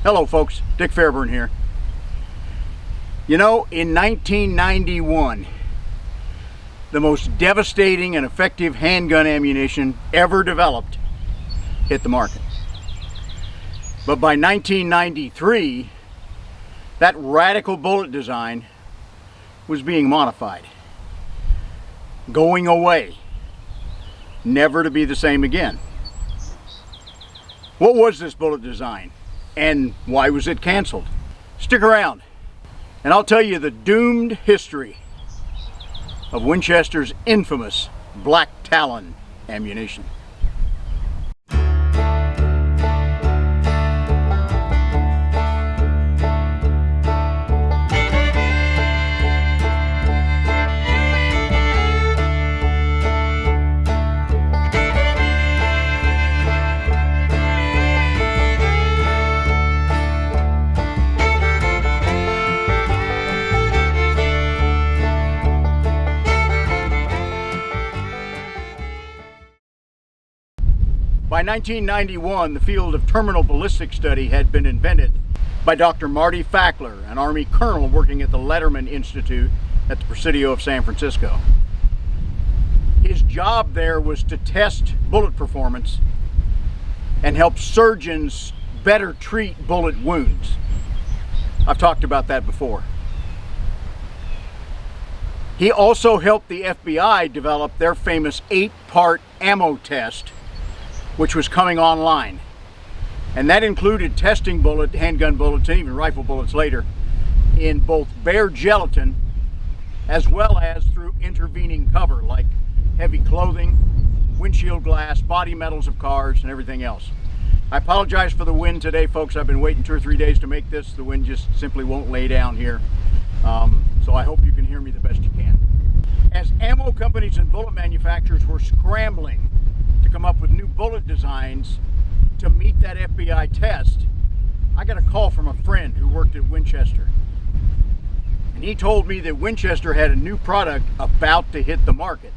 Hello folks, Dick Fairburn here. You know, in 1991, the most devastating and effective handgun ammunition ever developed hit the market. But by 1993, that radical bullet design was being modified, going away, never to be the same again. What was this bullet design? And why was it canceled? Stick around and I'll tell you the doomed history of Winchester's infamous Black Talon ammunition. By 1991, the field of terminal ballistic study had been invented by Dr. Marty Fackler, an Army colonel working at the Letterman Institute at the Presidio of San Francisco. His job there was to test bullet performance and help surgeons better treat bullet wounds. I've talked about that before. He also helped the FBI develop their famous 8-part ammo test, which was coming online. And that included testing handgun bullets, and even rifle bullets later, in both bare gelatin as well as through intervening cover like heavy clothing, windshield glass, body metals of cars, and everything else. I apologize for the wind today, folks. I've been waiting 2 or 3 days to make this. The wind just simply won't lay down here. So I hope you can hear me the best you can. As ammo companies and bullet manufacturers were scrambling to come up with new bullet designs to meet that FBI test, I got a call from a friend who worked at Winchester. And he told me that Winchester had a new product about to hit the market.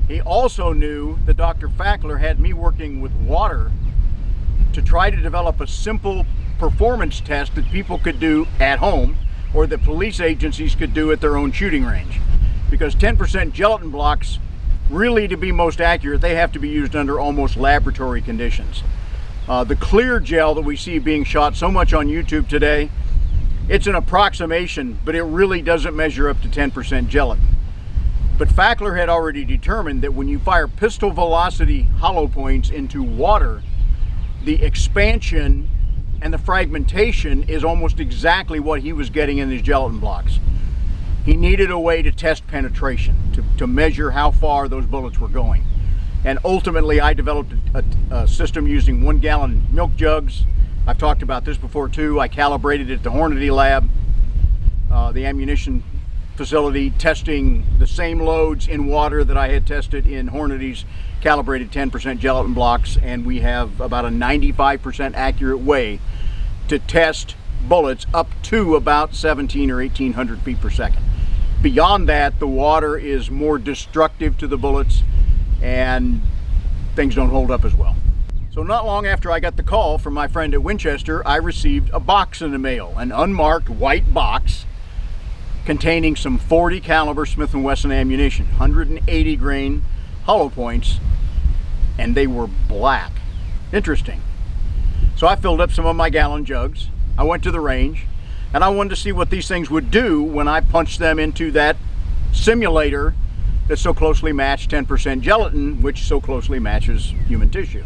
He also knew that Dr. Fackler had me working with water to try to develop a simple performance test that people could do at home or that police agencies could do at their own shooting range. Because 10% gelatin blocks, really to be most accurate, they have to be used under almost laboratory conditions. The clear gel that we see being shot so much on YouTube today, it's an approximation, but it really doesn't measure up to 10% gelatin. But Fackler had already determined that when you fire pistol velocity hollow points into water, the expansion and the fragmentation is almost exactly what he was getting in these gelatin blocks. He needed a way to test penetration, to measure how far those bullets were going. And ultimately, I developed a system using 1-gallon milk jugs. I've talked about this before too. I calibrated it at the Hornady lab, the ammunition facility, testing the same loads in water that I had tested in Hornady's calibrated 10% gelatin blocks. And we have about a 95% accurate way to test bullets up to about 17 or 1800 feet per second. Beyond that, the water is more destructive to the bullets and things don't hold up as well. So not long after I got the call from my friend at Winchester, I received a box in the mail, an unmarked white box containing some 40 caliber Smith & Wesson ammunition, 180 grain hollow points, and they were black. Interesting. So I filled up some of my gallon jugs. I went to the range and I wanted to see what these things would do when I punched them into that simulator that so closely matched 10% gelatin, which so closely matches human tissue.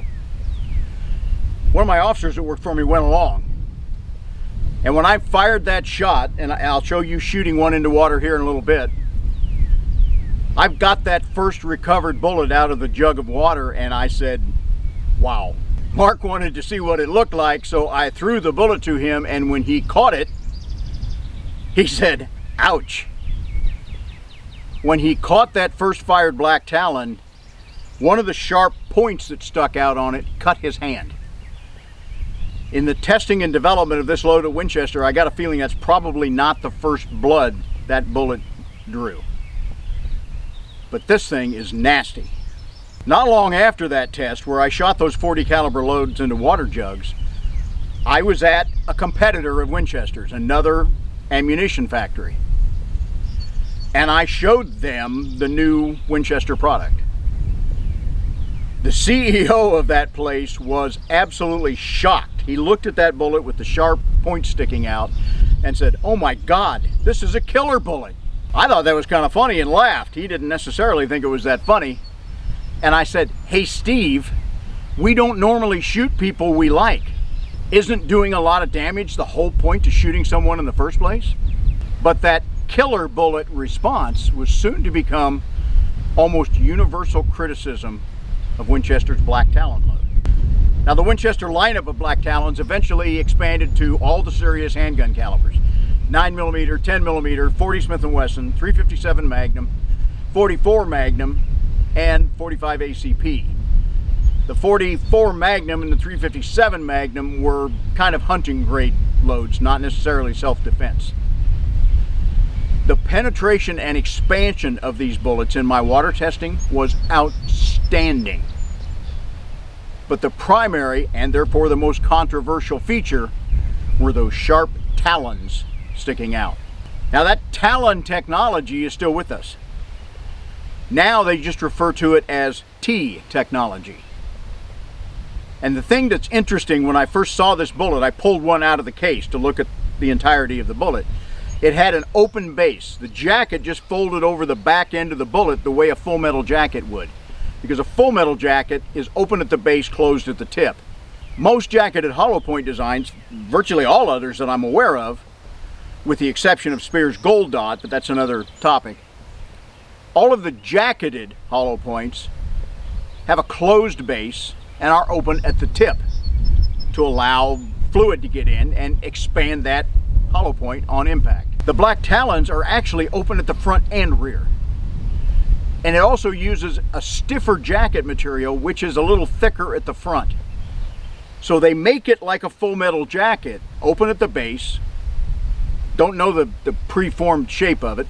One of my officers that worked for me went along, and when I fired that shot, and I'll show you shooting one into water here in a little bit, I've got that first recovered bullet out of the jug of water and I said, wow. Mark wanted to see what it looked like, so I threw the bullet to him, and when he caught it, he said, ouch. When he caught that first fired Black Talon, one of the sharp points that stuck out on it cut his hand. In the testing and development of this load at Winchester, I got a feeling that's probably not the first blood that bullet drew. But this thing is nasty. Not long after that test, where I shot those 40 caliber loads into water jugs, I was at a competitor of Winchester's, another ammunition factory, and I showed them the new Winchester product. The CEO of that place was absolutely shocked. He looked at that bullet with the sharp point sticking out and said, "Oh my God, this is a killer bullet." I thought that was kind of funny and laughed. He didn't necessarily think it was that funny. And I said, "Hey Steve, we don't normally shoot people we like. Isn't doing a lot of damage the whole point to shooting someone in the first place?" But that killer bullet response was soon to become almost universal criticism of Winchester's Black Talon load. Now, the Winchester lineup of Black Talons eventually expanded to all the serious handgun calibers: 9mm, 10mm, 40 Smith & Wesson, 357 Magnum, 44 Magnum, and 45 ACP. The 44 Magnum and the 357 Magnum were kind of hunting grade loads, not necessarily self-defense. The penetration and expansion of these bullets in my water testing was outstanding. But the primary, and therefore the most controversial feature, were those sharp talons sticking out. Now, that Talon technology is still with us. Now they just refer to it as T technology. And the thing that's interesting, when I first saw this bullet, I pulled one out of the case to look at the entirety of the bullet. It had an open base. The jacket just folded over the back end of the bullet the way a full metal jacket would, because a full metal jacket is open at the base, closed at the tip. Most jacketed hollow point designs, virtually all others that I'm aware of, with the exception of Spear's Gold Dot, but that's another topic, all of the jacketed hollow points have a closed base and are open at the tip to allow fluid to get in and expand that hollow point on impact. The Black Talons are actually open at the front and rear. And it also uses a stiffer jacket material, which is a little thicker at the front. So they make it like a full metal jacket, open at the base. Don't know the preformed shape of it.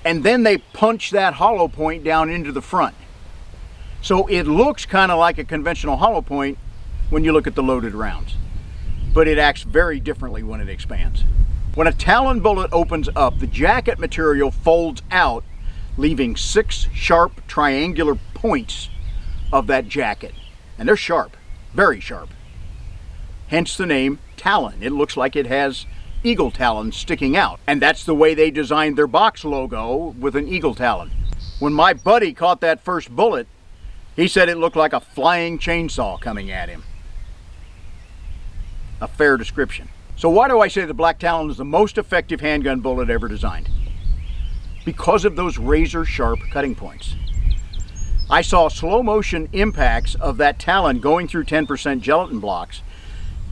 And then they punch that hollow point down into the front. So it looks kind of like a conventional hollow point when you look at the loaded rounds. But it acts very differently when it expands. When a Talon bullet opens up, the jacket material folds out, leaving 6 sharp triangular points of that jacket. And they're sharp, very sharp. Hence the name Talon. It looks like it has eagle talons sticking out. And that's the way they designed their box logo, with an eagle talon. When my buddy caught that first bullet, he said it looked like a flying chainsaw coming at him. A fair description. So why do I say the Black Talon is the most effective handgun bullet ever designed? Because of those razor sharp cutting points. I saw slow motion impacts of that Talon going through 10% gelatin blocks,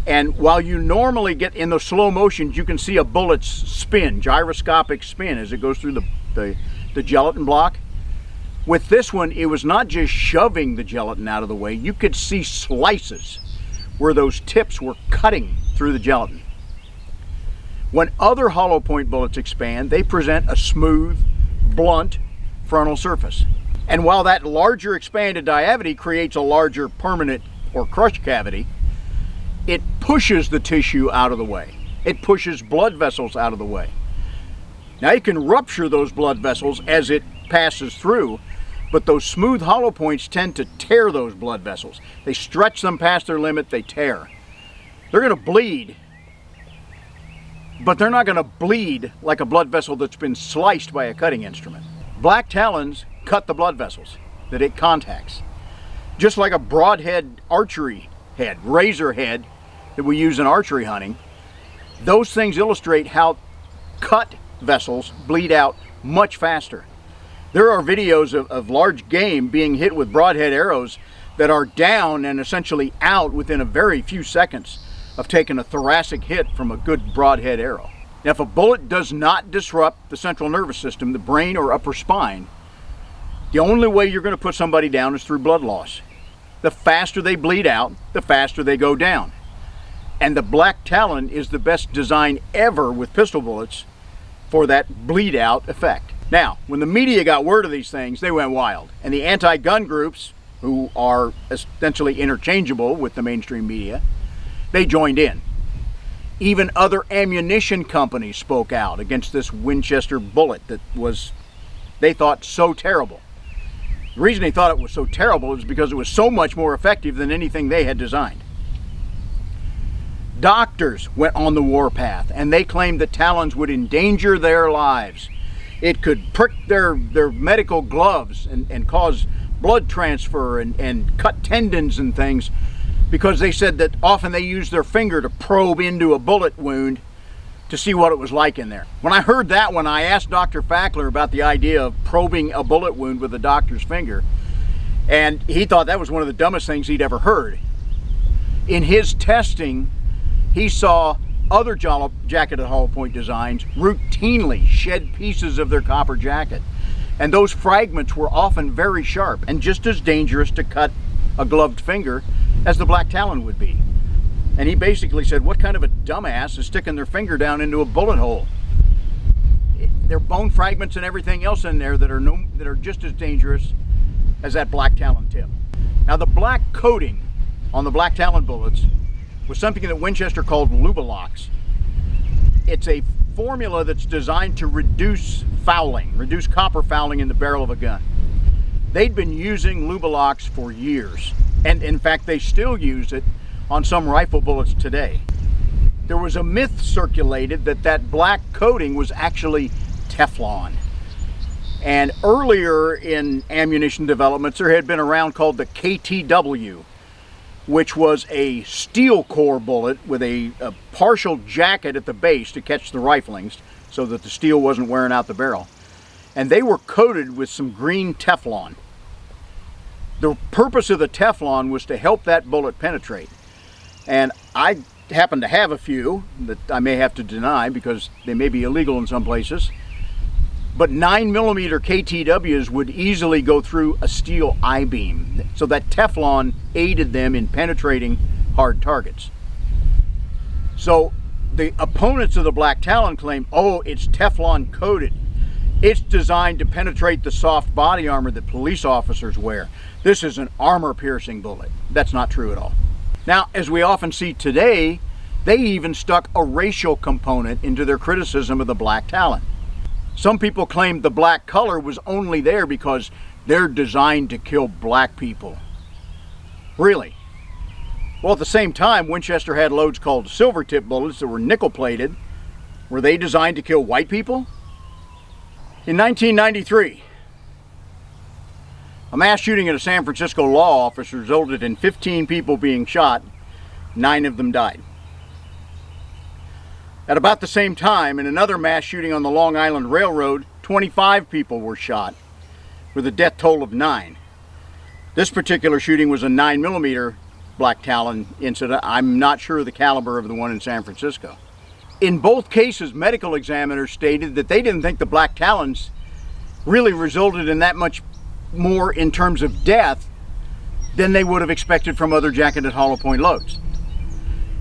and while you normally get in those slow motions, you can see a bullet's spin, gyroscopic spin, as it goes through the gelatin block. With this one, it was not just shoving the gelatin out of the way, you could see slices where those tips were cutting through the gelatin. When other hollow point bullets expand, they present a smooth, blunt frontal surface. And while that larger expanded diavity creates a larger permanent or crush cavity, it pushes the tissue out of the way. It pushes blood vessels out of the way. Now, you can rupture those blood vessels as it passes through, but those smooth hollow points tend to tear those blood vessels. They stretch them past their limit, they tear. They're going to bleed, but they're not going to bleed like a blood vessel that's been sliced by a cutting instrument. Black Talons cut the blood vessels that it contacts. Just like a broadhead archery head, razor head that we use in archery hunting, those things illustrate how cut vessels bleed out much faster. There are videos of large game being hit with broadhead arrows that are down and essentially out within a very few seconds of taking a thoracic hit from a good broadhead arrow. Now, if a bullet does not disrupt the central nervous system, the brain or upper spine, the only way you're going to put somebody down is through blood loss. The faster they bleed out, the faster they go down. And the Black Talon is the best design ever with pistol bullets for that bleed out effect. Now, when the media got word of these things, they went wild. And the anti-gun groups, who are essentially interchangeable with the mainstream media, they joined in. Even other ammunition companies spoke out against this Winchester bullet that was, they thought, so terrible. The reason they thought it was so terrible is because it was so much more effective than anything they had designed. Doctors went on the warpath, and they claimed that Talons would endanger their lives. It could prick their medical gloves and cause blood transfer and cut tendons and things, because they said that often they used their finger to probe into a bullet wound to see what it was like in there. When I heard that one, I asked Dr. Fackler about the idea of probing a bullet wound with a doctor's finger, and he thought that was one of the dumbest things he'd ever heard. In his testing, he saw other jacketed hollow point designs routinely shed pieces of their copper jacket. And those fragments were often very sharp and just as dangerous to cut a gloved finger as the Black Talon would be. And he basically said, what kind of a dumbass is sticking their finger down into a bullet hole? There are bone fragments and everything else in there that are just as dangerous as that Black Talon tip. Now, the black coating on the Black Talon bullets was something that Winchester called Lubalox. It's a formula that's designed to reduce fouling, reduce copper fouling in the barrel of a gun. They'd been using Lubalox for years, and in fact they still use it on some rifle bullets today. There was a myth circulated that that black coating was actually Teflon. And earlier in ammunition developments there had been a round called the KTW, which was a steel core bullet with a partial jacket at the base to catch the riflings so that the steel wasn't wearing out the barrel. And they were coated with some green Teflon. The purpose of the Teflon was to help that bullet penetrate. And I happen to have a few that I may have to deny because they may be illegal in some places. But 9mm KTWs would easily go through a steel I-beam, so that Teflon aided them in penetrating hard targets. So the opponents of the Black Talon claim, oh, it's Teflon coated. It's designed to penetrate the soft body armor that police officers wear. This is an armor-piercing bullet. That's not true at all. Now, as we often see today, they even stuck a racial component into their criticism of the Black Talon. Some people claimed the black color was only there because they're designed to kill black people. Really? Well, at the same time, Winchester had loads called silver tip bullets that were nickel plated. Were they designed to kill white people? In 1993, a mass shooting at a San Francisco law office resulted in 15 people being shot. 9 of them died. At about the same time, in another mass shooting on the Long Island Railroad, 25 people were shot, with a death toll of 9. This particular shooting was a 9mm Black Talon incident. I'm not sure of the caliber of the one in San Francisco. In both cases, medical examiners stated that they didn't think the Black Talons really resulted in that much more in terms of death than they would have expected from other jacketed hollow point loads.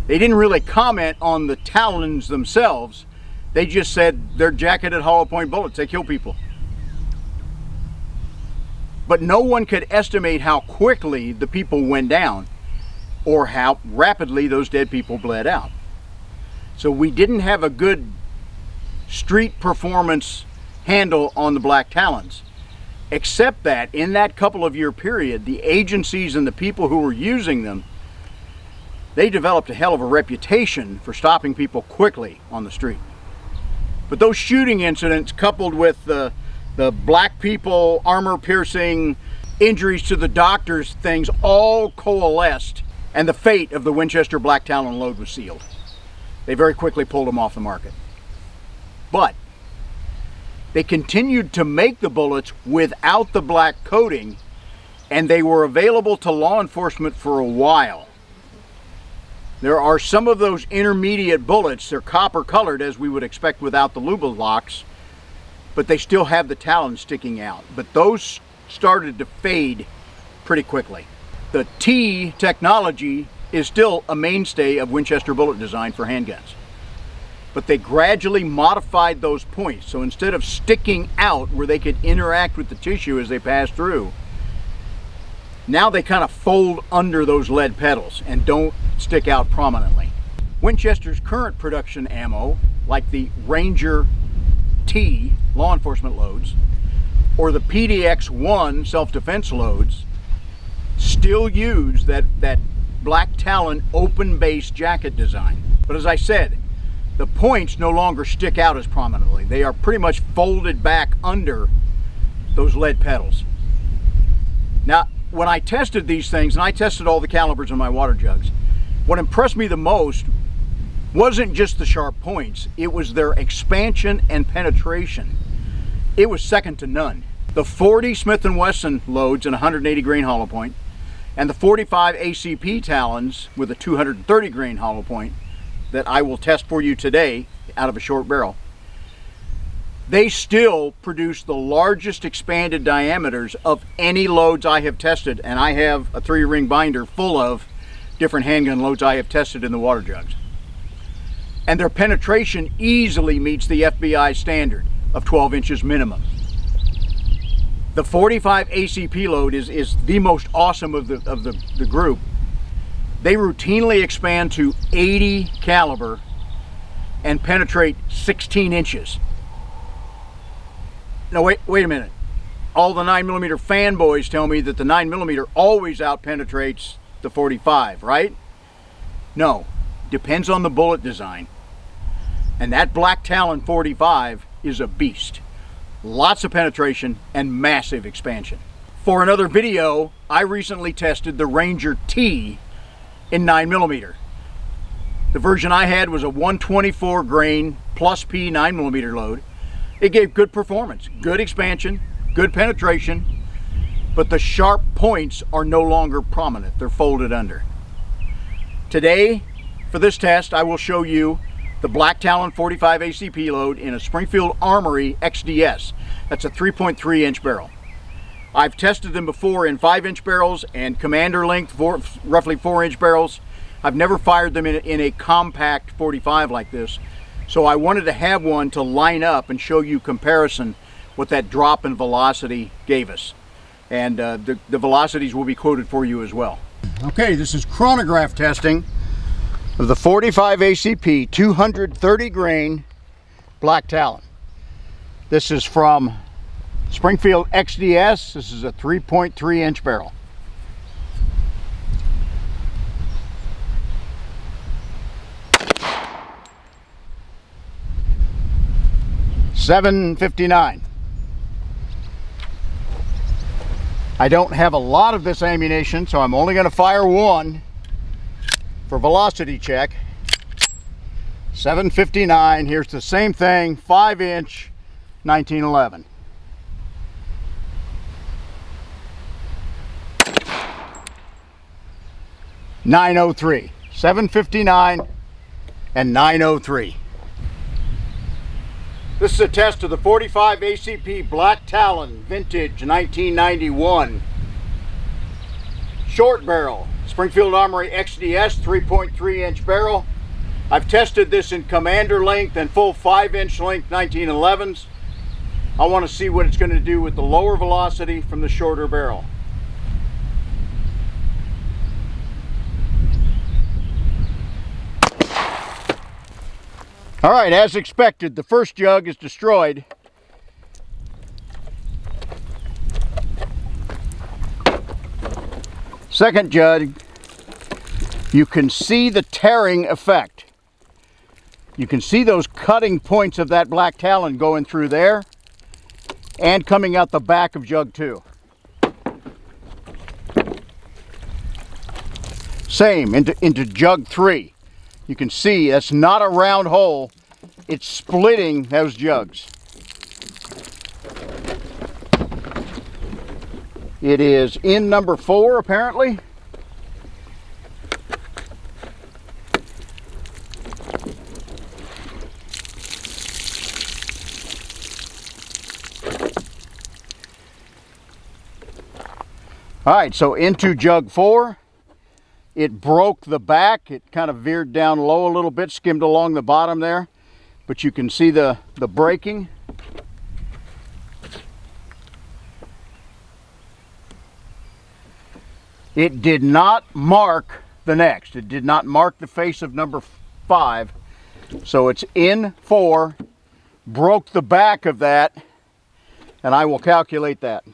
They didn't really comment on the Talons themselves. They just said they're jacketed hollow point bullets. They kill people. But no one could estimate how quickly the people went down or how rapidly those dead people bled out. So we didn't have a good street performance handle on the Black Talons, except that in that couple of year period, the agencies and the people who were using them, they developed a hell of a reputation for stopping people quickly on the street. But those shooting incidents, coupled with the black people, armor-piercing, injuries to the doctors, things all coalesced, and the fate of the Winchester Black Talon load was sealed. They very quickly pulled them off the market. But they continued to make the bullets without the black coating, and they were available to law enforcement for a while. There are some of those intermediate bullets, they're copper colored as we would expect without the Lubalox, but they still have the Talon sticking out. But those started to fade pretty quickly. The T technology is still a mainstay of Winchester bullet design for handguns. But they gradually modified those points. So instead of sticking out where they could interact with the tissue as they passed through, Now they kind of fold under those lead pedals and don't stick out prominently. Winchester's current production ammo, like the Ranger T law enforcement loads or the PDX-1 self-defense loads, still use that Black Talon open base jacket design. But as I said, the points no longer stick out as prominently. They are pretty much folded back under those lead pedals. Now, when I tested these things, and I tested all the calibers in my water jugs, what impressed me the most wasn't just the sharp points, it was their expansion and penetration. It was second to none. The 40 Smith & Wesson loads in 180 grain hollow point and the 45 ACP Talons with a 230 grain hollow point that I will test for you today out of a short barrel, they still produce the largest expanded diameters of any loads I have tested, and I have a 3-ring binder full of different handgun loads I have tested in the water jugs. And their penetration easily meets the FBI standard of 12 inches minimum. The 45 ACP load is the most awesome of the group. They routinely expand to 80 caliber and penetrate 16 inches. Now wait a minute. All the 9mm fanboys tell me that the 9mm always out-penetrates the 45, right? No, depends on the bullet design. And that Black Talon 45 is a beast. Lots of penetration and massive expansion. For another video, I recently tested the Ranger T in 9mm. The version I had was a 124 grain plus P 9mm load. It gave good performance, good expansion, good penetration, but the sharp points are no longer prominent. They're folded under. Today, for this test, I will show you the Black Talon 45 ACP load in a Springfield Armory XDS. That's a 3.3 inch barrel. I've tested them before in 5-inch barrels and commander length, roughly 4-inch barrels. I've never fired them in a compact 45 like this. So I wanted to have one to line up and show you comparison what that drop in velocity gave us. And the velocities will be quoted for you as well. Okay, this is chronograph testing of the 45 ACP 230 grain Black Talon. This is from Springfield XDS. This is a 3.3 inch barrel. .759. I don't have a lot of this ammunition, so I'm only going to fire one for velocity check. 759. Here's the same thing, 5-inch, 1911. .903. 759 and 903. This is a test of the 45 ACP Black Talon vintage 1991 short barrel Springfield Armory XDS 3.3 inch barrel. I've tested this in commander length and full 5-inch length 1911s. I want to see what it's going to do with the lower velocity from the shorter barrel. All right, as expected, the first jug is destroyed. Second jug, you can see the tearing effect. You can see those cutting points of that Black Talon going through there and coming out the back of jug 2. Same into jug 3. You can see that's not a round hole, it's splitting those jugs. It is in number 4 apparently. All right, so into jug 4. It broke the back. It kind of veered down low a little bit, skimmed along the bottom there, but you can see the breaking. It did not mark the next. It did not mark the face of number 5. So it's in 4, broke the back of that, and I will calculate that.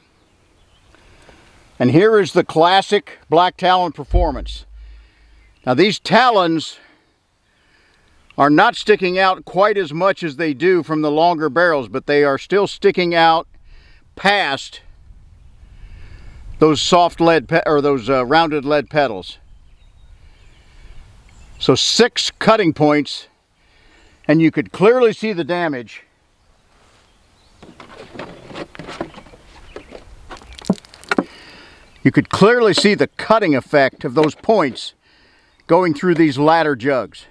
And here is the classic Black Talon performance. Now these talons are not sticking out quite as much as they do from the longer barrels, but they are still sticking out past those soft lead or those rounded lead petals. So 6 cutting points, and you could clearly see the damage. You could clearly see the cutting effect of those points going through these ladder jugs.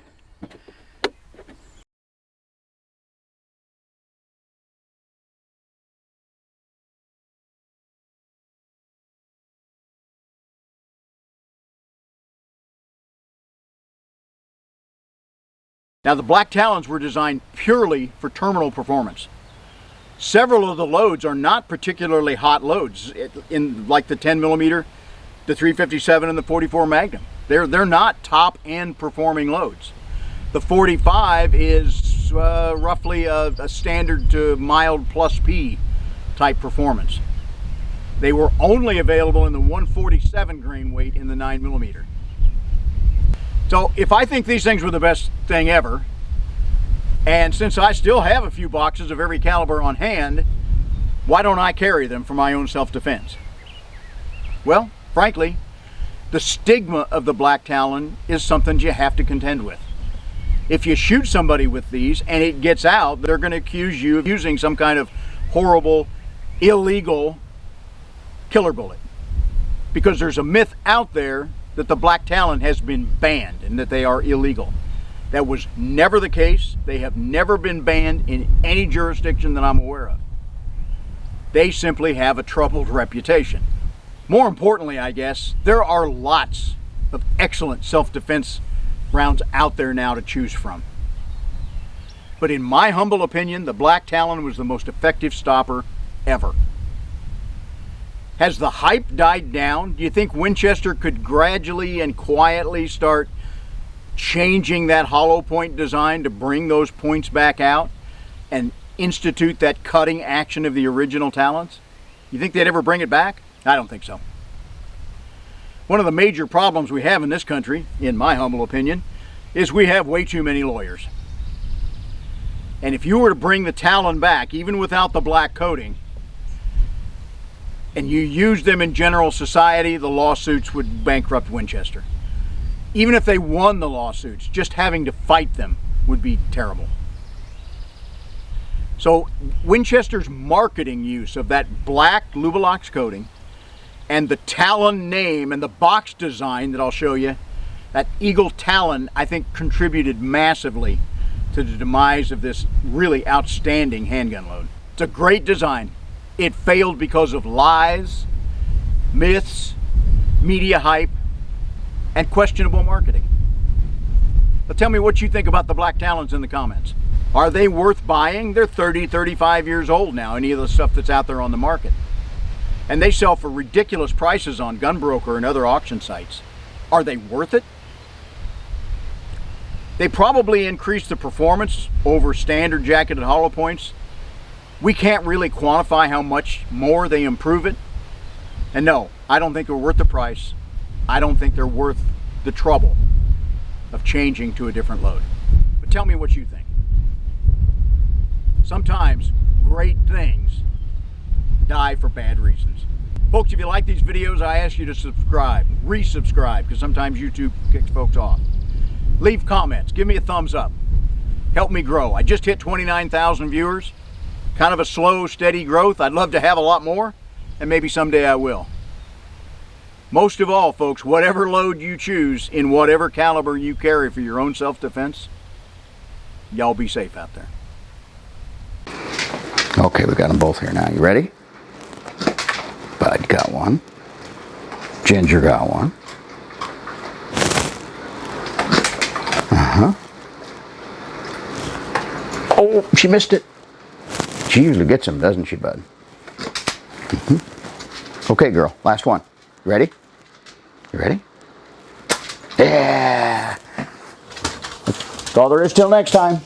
Now the Black Talons were designed purely for terminal performance. Several of the loads are not particularly hot loads, in like the 10mm, the 357, and the 44 Magnum. They're not top end performing loads. The 45 is roughly a standard to mild plus P type performance. They were only available in the 147 grain weight in the 9mm. So if I think these things were the best thing ever, and since I still have a few boxes of every caliber on hand, why don't I carry them for my own self-defense? Well, frankly, the stigma of the Black Talon is something you have to contend with. If you shoot somebody with these and it gets out, they're going to accuse you of using some kind of horrible, illegal killer bullet. Because there's a myth out there that the Black Talon has been banned and that they are illegal. That was never the case. They have never been banned in any jurisdiction that I'm aware of. They simply have a troubled reputation. More importantly, I guess, there are lots of excellent self-defense rounds out there now to choose from. But in my humble opinion, the Black Talon was the most effective stopper ever. Has the hype died down? Do you think Winchester could gradually and quietly start changing that hollow point design to bring those points back out and institute that cutting action of the original Talons? You think they'd ever bring it back? I don't think so. One of the major problems we have in this country, in my humble opinion, is we have way too many lawyers. And if you were to bring the Talon back, even without the black coating, and you use them in general society, the lawsuits would bankrupt Winchester. Even if they won the lawsuits, just having to fight them would be terrible. So Winchester's marketing use of that black Lubalox coating and the Talon name and the box design that I'll show you, that Eagle Talon, I think contributed massively to the demise of this really outstanding handgun load. It's a great design. It failed because of lies, myths, media hype, and questionable marketing. But tell me what you think about the Black Talons in the comments. Are they worth buying? They're 30, 35 years old now, any of the stuff that's out there on the market. And they sell for ridiculous prices on Gunbroker and other auction sites. Are they worth it? They probably increase the performance over standard jacketed hollow points. We can't really quantify how much more they improve it. And no, I don't think they're worth the price. I don't think they're worth the trouble of changing to a different load. But tell me what you think. Sometimes great things die for bad reasons. Folks, if you like these videos, I ask you to subscribe, resubscribe, because sometimes YouTube kicks folks off. Leave comments, give me a thumbs up. Help me grow. I just hit 29,000 viewers. Kind of a slow, steady growth. I'd love to have a lot more, and maybe someday I will. Most of all, folks, whatever load you choose in whatever caliber you carry for your own self-defense, y'all be safe out there. Okay, we got them both here now. You ready? Bud got one. Ginger got one. Oh, she missed it. She usually gets them, doesn't she, Bud? Okay, girl, last one. Ready? You ready? Yeah! That's all there is till next time.